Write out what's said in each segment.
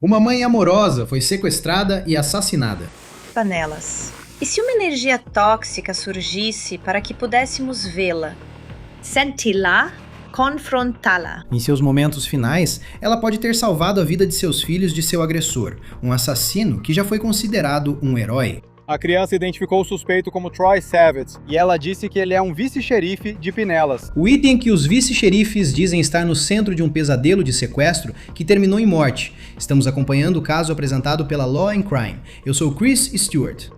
Uma mãe amorosa foi sequestrada e assassinada. Panelas. E se uma energia tóxica surgisse para que pudéssemos vê-la? Senti-la, confrontá-la. Em seus momentos finais, ela pode ter salvado a vida de seus filhos de seu agressor, um assassino que já foi considerado um herói. A criança identificou o suspeito como Troy Savitz e ela disse que ele é um vice-xerife de Pinellas. O item que os vice-xerifes dizem estar no centro de um pesadelo de sequestro que terminou em morte. Estamos acompanhando o caso apresentado pela Law and Crime. Eu sou Chris Stewart.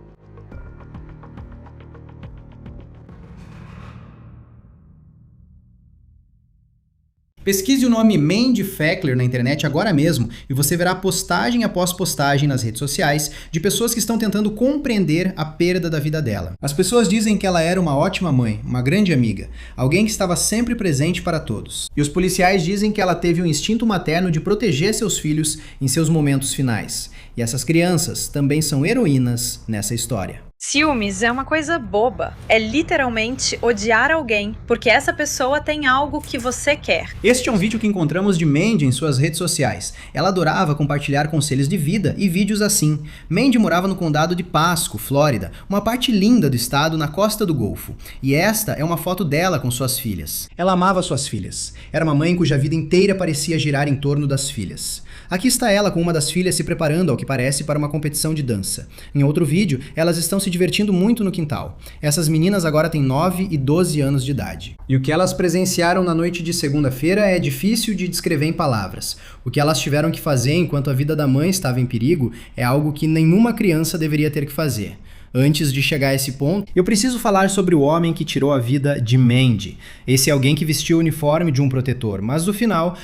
Pesquise o nome Mandy Fackler na internet agora mesmo e você verá postagem após postagem nas redes sociais de pessoas que estão tentando compreender a perda da vida dela. As pessoas dizem que ela era uma ótima mãe, uma grande amiga, alguém que estava sempre presente para todos. E os policiais dizem que ela teve um instinto materno de proteger seus filhos em seus momentos finais. E essas crianças também são heroínas nessa história. Ciúmes é uma coisa boba. É literalmente odiar alguém, porque essa pessoa tem algo que você quer. Este é um vídeo que encontramos de Mandy em suas redes sociais. Ela adorava compartilhar conselhos de vida e vídeos assim. Mandy morava no condado de Pasco, Flórida, uma parte linda do estado na costa do Golfo. E esta é uma foto dela com suas filhas. Ela amava suas filhas. Era uma mãe cuja vida inteira parecia girar em torno das filhas. Aqui está ela com uma das filhas se preparando, ao que parece, para uma competição de dança. Em outro vídeo, elas estão se divertindo muito no quintal. Essas meninas agora têm 9 e 12 anos de idade. E o que elas presenciaram na noite de segunda-feira é difícil de descrever em palavras. O que elas tiveram que fazer enquanto a vida da mãe estava em perigo é algo que nenhuma criança deveria ter que fazer. Antes de chegar a esse ponto, eu preciso falar sobre o homem que tirou a vida de Mandy. Esse é alguém que vestiu o uniforme de um protetor, mas no final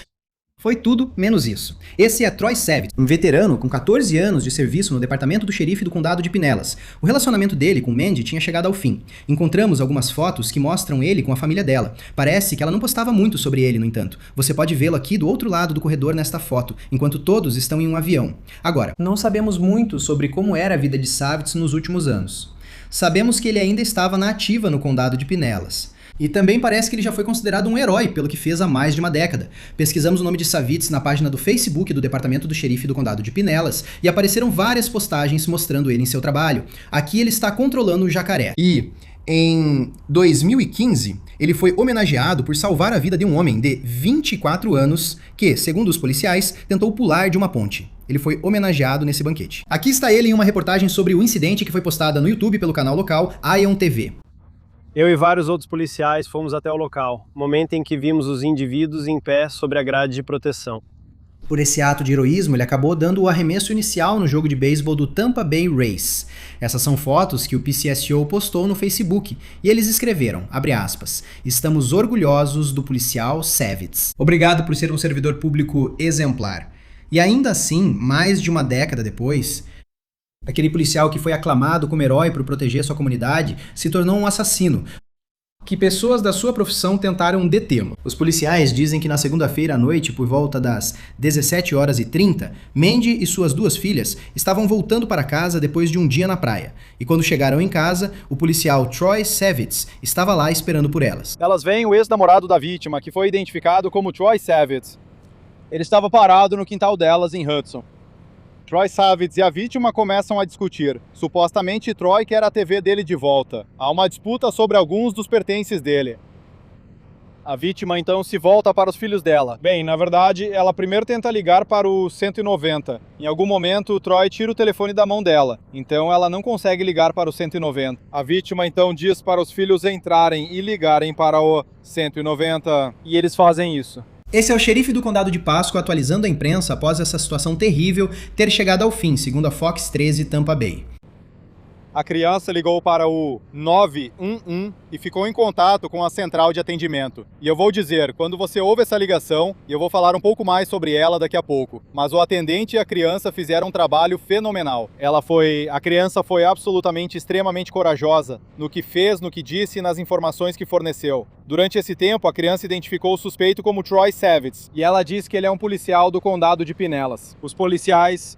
foi tudo menos isso. Esse é Troy Savitz, um veterano com 14 anos de serviço no departamento do xerife do condado de Pinellas. O relacionamento dele com Mandy tinha chegado ao fim. Encontramos algumas fotos que mostram ele com a família dela. Parece que ela não postava muito sobre ele, no entanto. Você pode vê-lo aqui do outro lado do corredor nesta foto, enquanto todos estão em um avião. Agora, não sabemos muito sobre como era a vida de Savitz nos últimos anos. Sabemos que ele ainda estava na ativa no condado de Pinellas. E também parece que ele já foi considerado um herói pelo que fez há mais de uma década. Pesquisamos o nome de Savitz na página do Facebook do Departamento do Xerife do Condado de Pinellas e apareceram várias postagens mostrando ele em seu trabalho. Aqui ele está controlando o jacaré. E em 2015, ele foi homenageado por salvar a vida de um homem de 24 anos que, segundo os policiais, tentou pular de uma ponte. Ele foi homenageado nesse banquete. Aqui está ele em uma reportagem sobre o incidente que foi postada no YouTube pelo canal local Ion TV. Eu e vários outros policiais fomos até o local, momento em que vimos os indivíduos em pé sobre a grade de proteção. Por esse ato de heroísmo, ele acabou dando o arremesso inicial no jogo de beisebol do Tampa Bay Rays. Essas são fotos que o PCSO postou no Facebook, e eles escreveram, abre aspas, "Estamos orgulhosos do policial Savitz. Obrigado por ser um servidor público exemplar." E ainda assim, mais de uma década depois, aquele policial que foi aclamado como herói por proteger sua comunidade se tornou um assassino, que pessoas da sua profissão tentaram detê-lo. Os policiais dizem que na segunda-feira à noite, por volta das 17h30, Mandy e suas duas filhas estavam voltando para casa depois de um dia na praia. E quando chegaram em casa, o policial Troy Savitz estava lá esperando por elas. Elas veem o ex-namorado da vítima, que foi identificado como Troy Savitz. Ele estava parado no quintal delas em Hudson. Troy Savitz e a vítima começam a discutir. Supostamente Troy quer a TV dele de volta. Há uma disputa sobre alguns dos pertences dele. A vítima então se volta para os filhos dela. Bem, na verdade, ela primeiro tenta ligar para o 190. Em algum momento, Troy tira o telefone da mão dela. Então ela não consegue ligar para o 190. A vítima então diz para os filhos entrarem e ligarem para o 190. E eles fazem isso. Esse é o xerife do condado de Pasco atualizando a imprensa após essa situação terrível ter chegado ao fim, segundo a Fox 13 Tampa Bay. A criança ligou para o 911 e ficou em contato com a central de atendimento. E eu vou dizer, quando você ouve essa ligação, e eu vou falar um pouco mais sobre ela daqui a pouco, mas o atendente e a criança fizeram um trabalho fenomenal. A criança foi absolutamente extremamente corajosa no que fez, no que disse e nas informações que forneceu. Durante esse tempo, a criança identificou o suspeito como Troy Savitz, e ela disse que ele é um policial do condado de Pinellas. Os policiais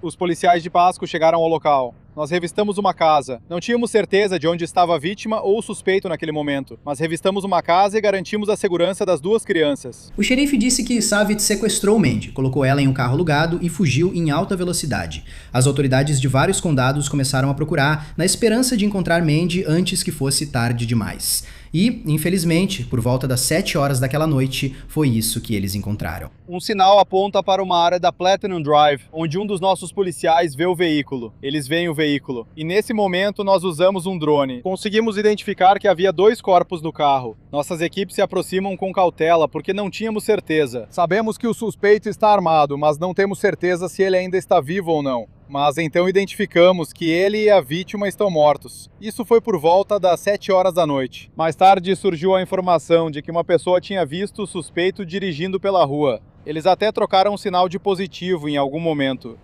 de Pasco chegaram ao local. Nós revistamos uma casa. Não tínhamos certeza de onde estava a vítima ou o suspeito naquele momento, mas revistamos uma casa e garantimos a segurança das duas crianças. O xerife disse que Savitz sequestrou Mandy, colocou ela em um carro alugado e fugiu em alta velocidade. As autoridades de vários condados começaram a procurar, na esperança de encontrar Mandy antes que fosse tarde demais. E, infelizmente, por volta das 7 horas daquela noite, foi isso que eles encontraram. Um sinal aponta para uma área da Platinum Drive, onde um dos nossos policiais vê o veículo. Eles veem o veículo. E nesse momento nós usamos um drone. Conseguimos identificar que havia 2 corpos no carro. Nossas equipes se aproximam com cautela porque não tínhamos certeza. Sabemos que o suspeito está armado, mas não temos certeza se ele ainda está vivo ou não. Mas então identificamos que ele e a vítima estão mortos. Isso foi por volta das 7 horas da noite. Mais tarde surgiu a informação de que uma pessoa tinha visto o suspeito dirigindo pela rua. Eles até trocaram um sinal de positivo em algum momento.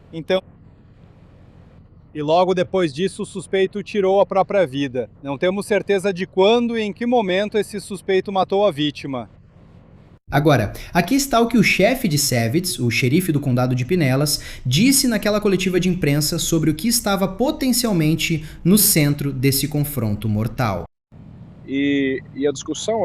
E logo depois disso o suspeito tirou a própria vida. Não temos certeza de quando e em que momento esse suspeito matou a vítima. Agora, aqui está o que o chefe de Savitz, o xerife do condado de Pinellas, disse naquela coletiva de imprensa sobre o que estava potencialmente no centro desse confronto mortal. E a discussão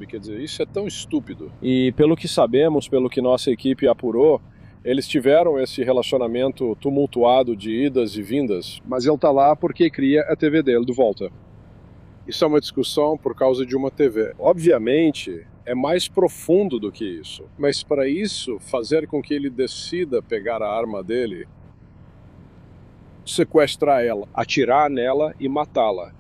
quer dizer, isso é tão estúpido. E pelo que sabemos, pelo que nossa equipe apurou, eles tiveram esse relacionamento tumultuado de idas e vindas, mas ele tá lá porque queria a TV dele de volta. Isso é uma discussão por causa de uma TV. Obviamente, é mais profundo do que isso. Mas para isso, fazer com que ele decida pegar a arma dele, sequestrar ela, atirar nela e matá-la.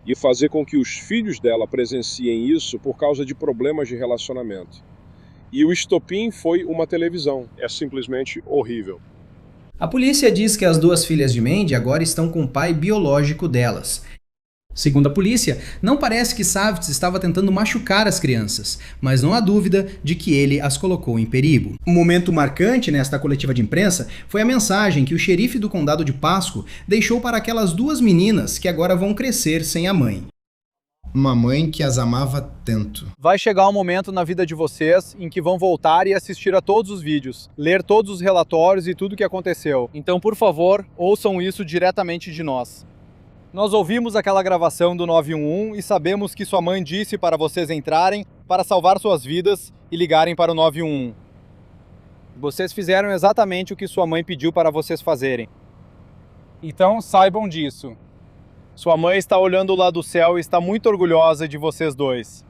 E fazer com que os filhos dela presenciem isso por causa de problemas de relacionamento. E o estopim foi uma televisão. É simplesmente horrível. A polícia diz que as 2 filhas de Mandy agora estão com o pai biológico delas. Segundo a polícia, não parece que Savitz estava tentando machucar as crianças, mas não há dúvida de que ele as colocou em perigo. Um momento marcante nesta coletiva de imprensa foi a mensagem que o xerife do condado de Pasco deixou para aquelas 2 meninas que agora vão crescer sem a mãe. Uma mãe que as amava tanto. Vai chegar um momento na vida de vocês em que vão voltar e assistir a todos os vídeos, ler todos os relatórios e tudo o que aconteceu. Então, por favor, ouçam isso diretamente de nós. Nós ouvimos aquela gravação do 911 e sabemos que sua mãe disse para vocês entrarem para salvar suas vidas e ligarem para o 911. Vocês fizeram exatamente o que sua mãe pediu para vocês fazerem. Então saibam disso. Sua mãe está olhando lá do céu e está muito orgulhosa de vocês 2.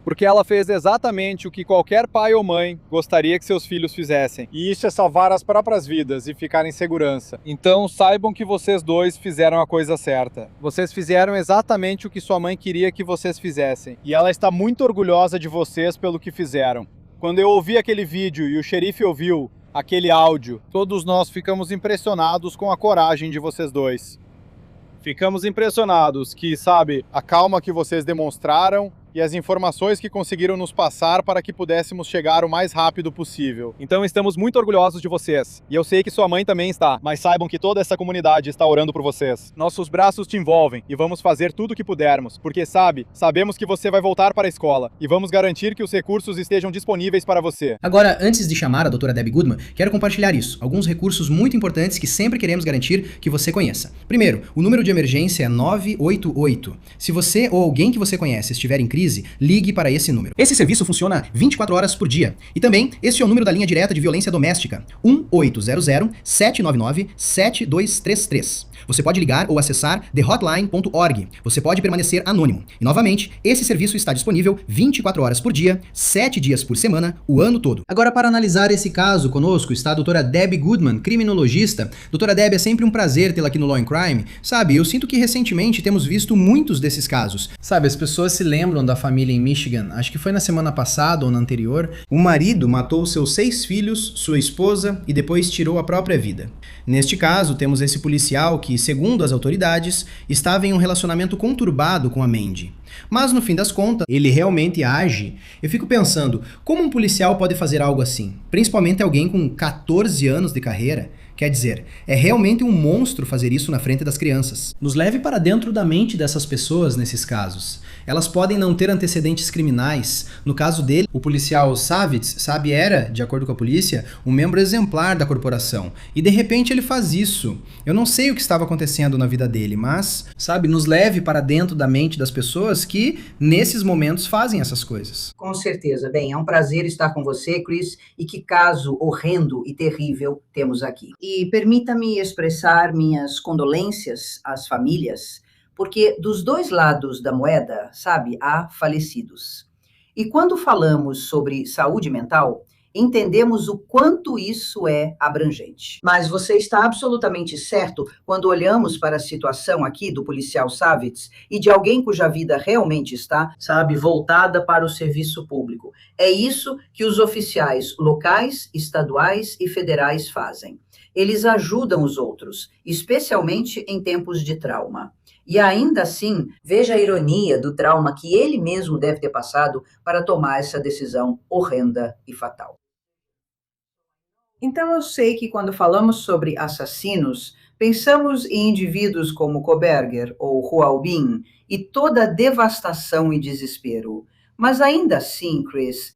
Porque ela fez exatamente o que qualquer pai ou mãe gostaria que seus filhos fizessem. E isso é salvar as próprias vidas e ficar em segurança. Então saibam que vocês 2 fizeram a coisa certa. Vocês fizeram exatamente o que sua mãe queria que vocês fizessem. E ela está muito orgulhosa de vocês pelo que fizeram. Quando eu ouvi aquele vídeo e o xerife ouviu aquele áudio, todos nós ficamos impressionados com a coragem de vocês 2. Ficamos impressionados que, a calma que vocês demonstraram e as informações que conseguiram nos passar para que pudéssemos chegar o mais rápido possível. Então estamos muito orgulhosos de vocês. E eu sei que sua mãe também está, mas saibam que toda essa comunidade está orando por vocês. Nossos braços te envolvem e vamos fazer tudo o que pudermos, porque sabemos que você vai voltar para a escola e vamos garantir que os recursos estejam disponíveis para você. Agora, antes de chamar a doutora Debbie Goodman, quero compartilhar isso. Alguns recursos muito importantes que sempre queremos garantir que você conheça. Primeiro, o número de emergência é 988. Se você ou alguém que você conhece estiver em crise, ligue para esse número. Esse serviço funciona 24 horas por dia. E também, esse é o número da linha direta de violência doméstica, 1800-799-7233. Você pode ligar ou acessar thehotline.org. Você pode permanecer anônimo. E, novamente, esse serviço está disponível 24 horas por dia, 7 dias por semana, o ano todo. Agora, para analisar esse caso conosco, está a doutora Debbie Goodman, criminologista. Doutora Debbie, é sempre um prazer tê-la aqui no Law and Crime. Eu sinto que recentemente temos visto muitos desses casos. As pessoas se lembram da família em Michigan, acho que foi na semana passada ou na anterior. O marido matou seus 6 filhos, sua esposa e depois tirou a própria vida. Neste caso, temos esse policial que, segundo as autoridades, estava em um relacionamento conturbado com a Mandy. Mas no fim das contas, ele realmente age. Eu fico pensando, como um policial pode fazer algo assim? Principalmente alguém com 14 anos de carreira. Quer dizer, é realmente um monstro fazer isso na frente das crianças. Nos leve para dentro da mente dessas pessoas nesses casos. Elas podem não ter antecedentes criminais. No caso dele, o policial Savitz, sabe, era, de acordo com a polícia, um membro exemplar da corporação. E de repente ele faz isso. Eu não sei o que estava acontecendo na vida dele, mas, sabe, nos leve para dentro da mente das pessoas que, nesses momentos, fazem essas coisas. Com certeza. Bem, é um prazer estar com você, Chris, e que caso horrendo e terrível temos aqui. E permita-me expressar minhas condolências às famílias, porque dos dois lados da moeda, sabe, há falecidos. E quando falamos sobre saúde mental, entendemos o quanto isso é abrangente. Mas você está absolutamente certo quando olhamos para a situação aqui do policial Savitz e de alguém cuja vida realmente está, sabe, voltada para o serviço público. É isso que os oficiais locais, estaduais e federais fazem. Eles ajudam os outros, especialmente em tempos de trauma. E ainda assim, veja a ironia do trauma que ele mesmo deve ter passado para tomar essa decisão horrenda e fatal. Então eu sei que quando falamos sobre assassinos, pensamos em indivíduos como Koberger ou Hualbin e toda a devastação e desespero. Mas ainda assim, Chris,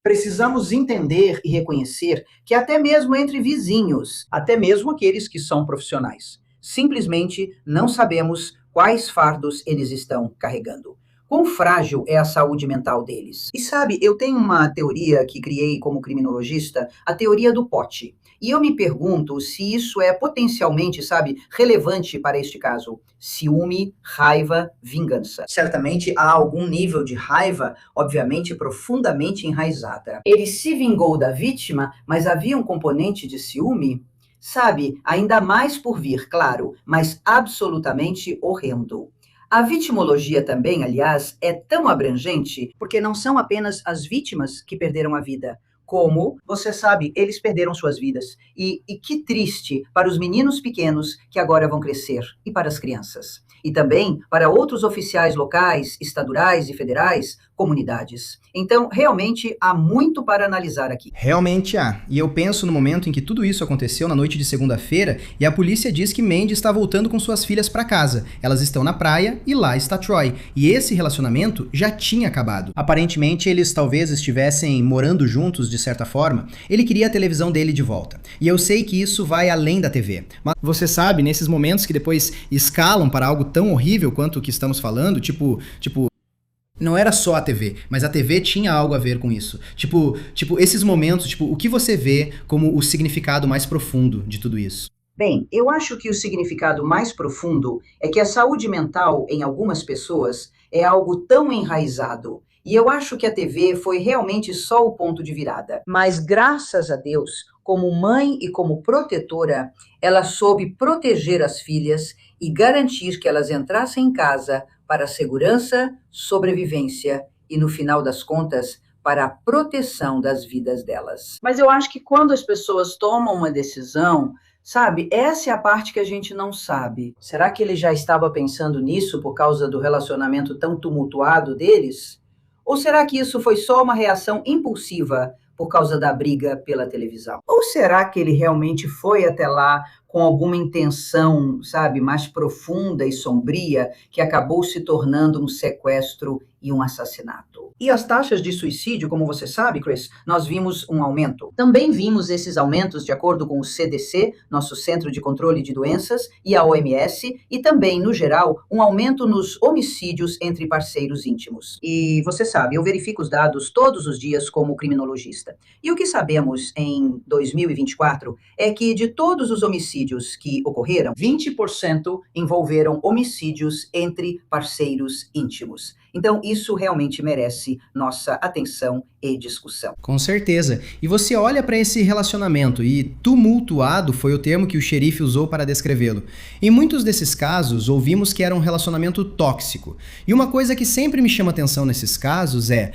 precisamos entender e reconhecer que até mesmo entre vizinhos, até mesmo aqueles que são profissionais, simplesmente não sabemos quais fardos eles estão carregando. Quão frágil é a saúde mental deles? E sabe, eu tenho uma teoria que criei como criminologista, a teoria do pote. E eu me pergunto se isso é potencialmente, sabe, relevante para este caso. Ciúme, raiva, vingança. Certamente há algum nível de raiva, obviamente profundamente enraizada. Ele se vingou da vítima, mas havia um componente de ciúme? Sabe, ainda mais por vir, claro, mas absolutamente horrendo. A vitimologia também, aliás, é tão abrangente porque não são apenas as vítimas que perderam a vida, como, você sabe, eles perderam suas vidas. E que triste para os meninos pequenos que agora vão crescer, e para as crianças. E também para outros oficiais locais, estaduais e federais, comunidades. Então, realmente, há muito para analisar aqui. Realmente há. E eu penso no momento em que tudo isso aconteceu na noite de segunda-feira e a polícia diz que Mandy está voltando com suas filhas para casa. Elas estão na praia e lá está Troy. E esse relacionamento já tinha acabado. Aparentemente, eles talvez estivessem morando juntos de certa forma. Ele queria a televisão dele de volta. E eu sei que isso vai além da TV. Mas você sabe, nesses momentos que depois escalam para algo tão horrível quanto o que estamos falando, tipo, não era só a TV, mas a TV tinha algo a ver com isso. Tipo, esses momentos, o que você vê como o significado mais profundo de tudo isso? Bem, eu acho que o significado mais profundo é que a saúde mental em algumas pessoas é algo tão enraizado. E eu acho que a TV foi realmente só o ponto de virada. Mas graças a Deus, como mãe e como protetora, ela soube proteger as filhas e garantir que elas entrassem em casa para a segurança, sobrevivência e, no final das contas, para a proteção das vidas delas. Mas eu acho que quando as pessoas tomam uma decisão, sabe, essa é a parte que a gente não sabe. Será que ele já estava pensando nisso por causa do relacionamento tão tumultuado deles? Ou será que isso foi só uma reação impulsiva por causa da briga pela televisão? Ou será que ele realmente foi até lá com alguma intenção, sabe, mais profunda e sombria, que acabou se tornando um sequestro e um assassinato? E as taxas de suicídio, como você sabe, Chris, nós vimos um aumento. Também vimos esses aumentos de acordo com o CDC, nosso Centro de Controle de Doenças, e a OMS, e também, no geral, um aumento nos homicídios entre parceiros íntimos. E você sabe, eu verifico os dados todos os dias como criminologista. E o que sabemos em 2024 é que de todos os homicídios que ocorreram, 20% envolveram homicídios entre parceiros íntimos. Então, isso realmente merece nossa atenção e discussão. Com certeza. E você olha para esse relacionamento, e tumultuado foi o termo que o xerife usou para descrevê-lo. Em muitos desses casos, ouvimos que era um relacionamento tóxico. E uma coisa que sempre me chama atenção nesses casos é...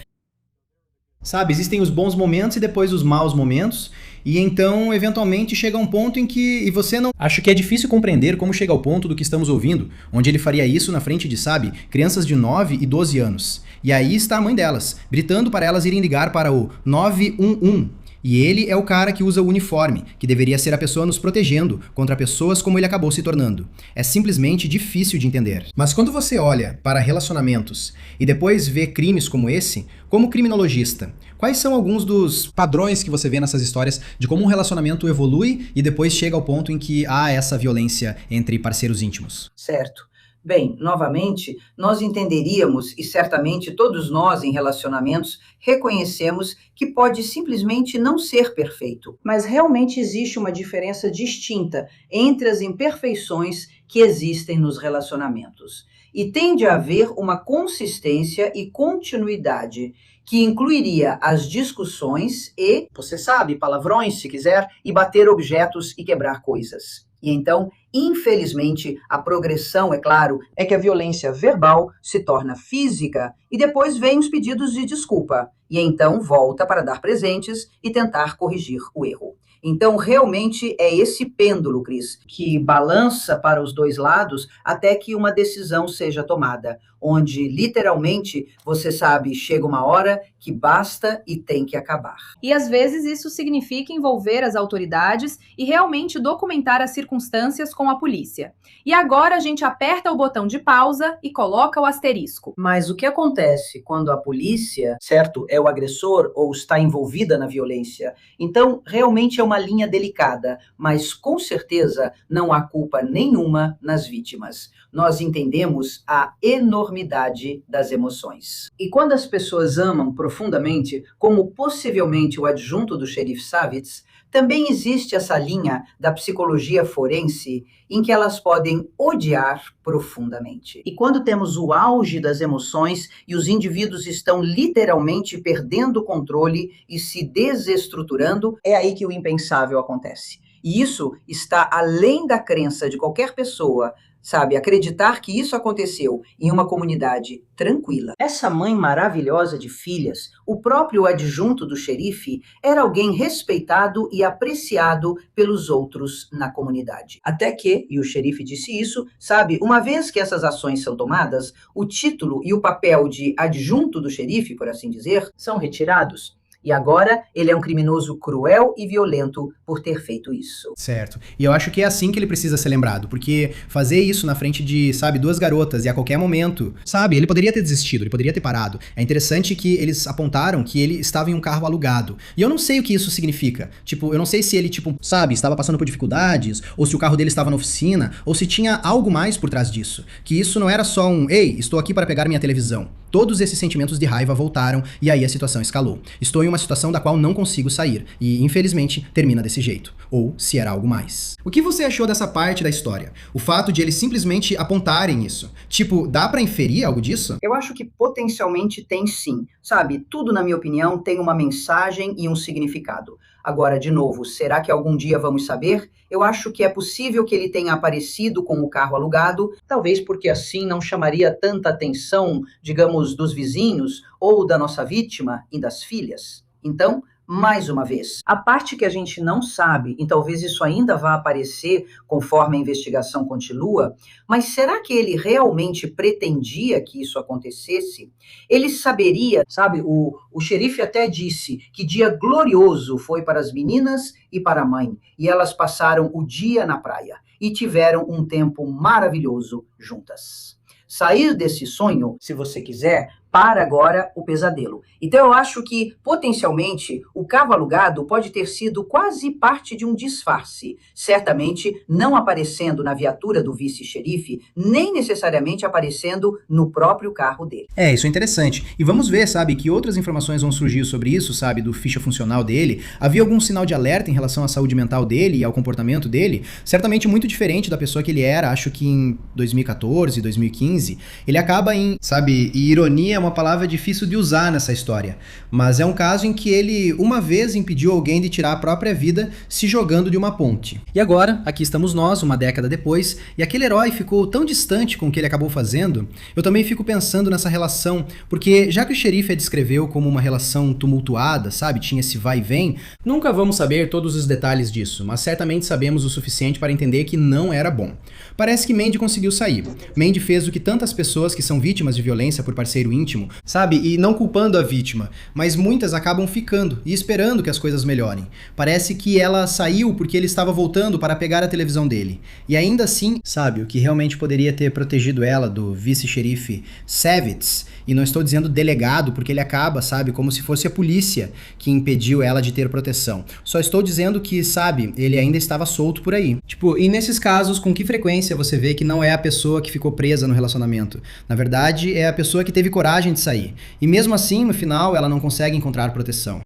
Sabe, existem os bons momentos e depois os maus momentos, e então, eventualmente, chega um ponto em que você não... Acho que é difícil compreender como chega ao ponto do que estamos ouvindo, onde ele faria isso na frente de, sabe, crianças de 9 e 12 anos. E aí está a mãe delas, gritando para elas irem ligar para o 911. E ele é o cara que usa o uniforme, que deveria ser a pessoa nos protegendo contra pessoas como ele acabou se tornando. É simplesmente difícil de entender. Mas quando você olha para relacionamentos e depois vê crimes como esse, como criminologista, quais são alguns dos padrões que você vê nessas histórias de como um relacionamento evolui e depois chega ao ponto em que há essa violência entre parceiros íntimos? Certo. Bem, novamente, nós entenderíamos, e certamente todos nós em relacionamentos reconhecemos que pode simplesmente não ser perfeito. Mas realmente existe uma diferença distinta entre as imperfeições que existem nos relacionamentos. E tende a haver uma consistência e continuidade que incluiria as discussões e, você sabe, palavrões se quiser, e bater objetos e quebrar coisas. E então, infelizmente, a progressão, é claro, é que a violência verbal se torna física e depois vem os pedidos de desculpa. E então volta para dar presentes e tentar corrigir o erro. Então, realmente é esse pêndulo, Cris, que balança para os dois lados até que uma decisão seja tomada, onde, literalmente, você sabe, chega uma hora que basta e tem que acabar. E às vezes isso significa envolver as autoridades e realmente documentar as circunstâncias com a polícia. E agora a gente aperta o botão de pausa e coloca o asterisco. Mas o que acontece quando a polícia, certo, é o agressor ou está envolvida na violência? Então, realmente é uma linha delicada, mas com certeza não há culpa nenhuma nas vítimas. Nós entendemos a enormidade das emoções. E quando as pessoas amam profundamente, como possivelmente o adjunto do xerife Savitz, também existe essa linha da psicologia forense em que elas podem odiar profundamente. E quando temos o auge das emoções e os indivíduos estão literalmente perdendo o controle e se desestruturando, é aí que o impensável acontece. E isso está além da crença de qualquer pessoa, sabe, acreditar que isso aconteceu em uma comunidade tranquila. Essa mãe maravilhosa de filhas, o próprio adjunto do xerife, era alguém respeitado e apreciado pelos outros na comunidade. Até que, e o xerife disse isso, sabe, uma vez que essas ações são tomadas, o título e o papel de adjunto do xerife, por assim dizer, são retirados. E agora ele é um criminoso cruel e violento por ter feito isso. Certo. E eu acho que é assim que ele precisa ser lembrado, porque fazer isso na frente de, sabe, duas garotas e a qualquer momento, sabe, ele poderia ter desistido, ele poderia ter parado. É interessante que eles apontaram que ele estava em um carro alugado. E eu não sei o que isso significa. Tipo, eu não sei se ele, tipo, sabe, estava passando por dificuldades, ou se o carro dele estava na oficina, ou se tinha algo mais por trás disso. Que isso não era só um, ei, estou aqui para pegar minha televisão. Todos esses sentimentos de raiva voltaram e aí a situação escalou. Estou em uma situação da qual não consigo sair e, infelizmente, termina desse jeito. Ou se era algo mais. O que você achou dessa parte da história? O fato de eles simplesmente apontarem isso. Tipo, dá pra inferir algo disso? Eu acho que potencialmente tem sim. Sabe, tudo, na minha opinião, tem uma mensagem e um significado. Agora, de novo, será que algum dia vamos saber? Eu acho que é possível que ele tenha aparecido com o carro alugado, talvez porque assim não chamaria tanta atenção, digamos, dos vizinhos ou da nossa vítima e das filhas. Então, mais uma vez, a parte que a gente não sabe, e talvez isso ainda vá aparecer conforme a investigação continua, mas será que ele realmente pretendia que isso acontecesse? Ele saberia, sabe, o xerife até disse que dia glorioso foi para as meninas e para a mãe, e elas passaram o dia na praia e tiveram um tempo maravilhoso juntas. Sair desse sonho, se você quiser, para agora o pesadelo. Então eu acho que, potencialmente, o carro alugado pode ter sido quase parte de um disfarce, certamente não aparecendo na viatura do vice-xerife, nem necessariamente aparecendo no próprio carro dele. É, isso é interessante. E vamos ver, sabe, que outras informações vão surgir sobre isso, sabe, do ficha funcional dele. Havia algum sinal de alerta em relação à saúde mental dele e ao comportamento dele? Certamente muito diferente da pessoa que ele era, acho que em 2014, 2015. Ele acaba em, sabe, e ironia é uma palavra difícil de usar nessa história, mas é um caso em que ele uma vez impediu alguém de tirar a própria vida se jogando de uma ponte. E agora, aqui estamos nós, uma década depois, e aquele herói ficou tão distante com o que ele acabou fazendo. Eu também fico pensando nessa relação, porque já que o xerife a descreveu como uma relação tumultuada, sabe, tinha esse vai e vem, nunca vamos saber todos os detalhes disso, mas certamente sabemos o suficiente para entender que não era bom. Parece que Mandy conseguiu sair. Mandy fez o que tantas pessoas que são vítimas de violência por parceiro íntimo legítimo, sabe? E não culpando a vítima, mas muitas acabam ficando e esperando que as coisas melhorem. Parece que ela saiu porque ele estava voltando para pegar a televisão dele. E ainda assim, sabe, o que realmente poderia ter protegido ela do vice-xerife Savitz, e não estou dizendo delegado, porque ele acaba, sabe, como se fosse a polícia que impediu ela de ter proteção. Só estou dizendo que, sabe, ele ainda estava solto por aí. Tipo, e nesses casos, com que frequência você vê que não é a pessoa que ficou presa no relacionamento? Na verdade, é a pessoa que teve coragem de sair. E mesmo assim, no final, ela não consegue encontrar proteção.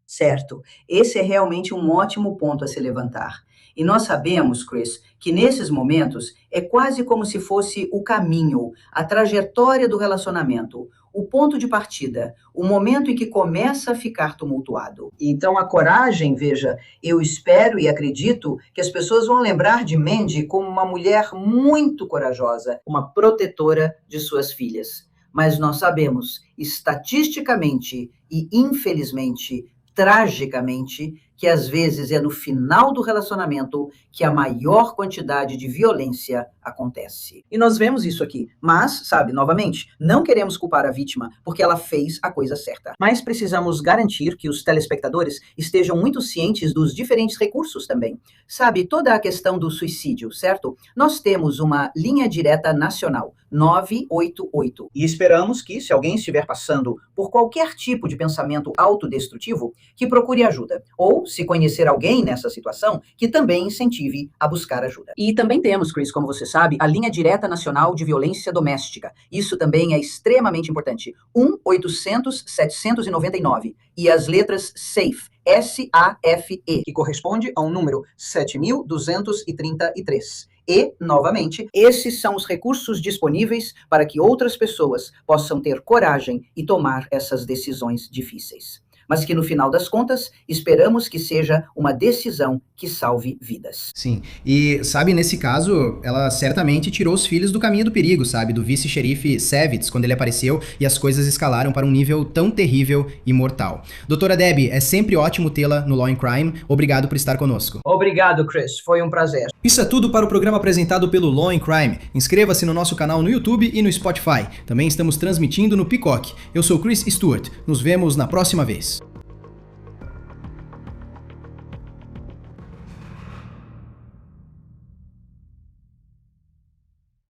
Certo. Esse é realmente um ótimo ponto a se levantar. E nós sabemos, Chris, que nesses momentos é quase como se fosse o caminho, a trajetória do relacionamento, o ponto de partida, o momento em que começa a ficar tumultuado. Então a coragem, veja, eu espero e acredito que as pessoas vão lembrar de Mandy como uma mulher muito corajosa, uma protetora de suas filhas. Mas nós sabemos, estatisticamente e infelizmente, tragicamente, que às vezes é no final do relacionamento que a maior quantidade de violência acontece. E nós vemos isso aqui. Mas, sabe, novamente, não queremos culpar a vítima porque ela fez a coisa certa. Mas precisamos garantir que os telespectadores estejam muito cientes dos diferentes recursos também. Sabe, toda a questão do suicídio, certo? Nós temos uma linha direta nacional, 988. E esperamos que, se alguém estiver passando por qualquer tipo de pensamento autodestrutivo, que procure ajuda. Ou, se conhecer alguém nessa situação, que também incentive a buscar ajuda. E também temos, Chris, como você sabe, a linha direta nacional de violência doméstica. Isso também é extremamente importante. 1-800-799. E as letras SAFE, S-A-F-E, que corresponde a um número 7.233. E, novamente, esses são os recursos disponíveis para que outras pessoas possam ter coragem e tomar essas decisões difíceis. Mas que no final das contas, esperamos que seja uma decisão que salve vidas. Sim, e sabe, nesse caso, ela certamente tirou os filhos do caminho do perigo, sabe, do vice-xerife Savitz, quando ele apareceu e as coisas escalaram para um nível tão terrível e mortal. Doutora Debbie, é sempre ótimo tê-la no Law and Crime, obrigado por estar conosco. Obrigado, Chris, foi um prazer. Isso é tudo para o programa apresentado pelo Law and Crime. Inscreva-se no nosso canal no YouTube e no Spotify. Também estamos transmitindo no Peacock. Eu sou Chris Stewart, nos vemos na próxima vez.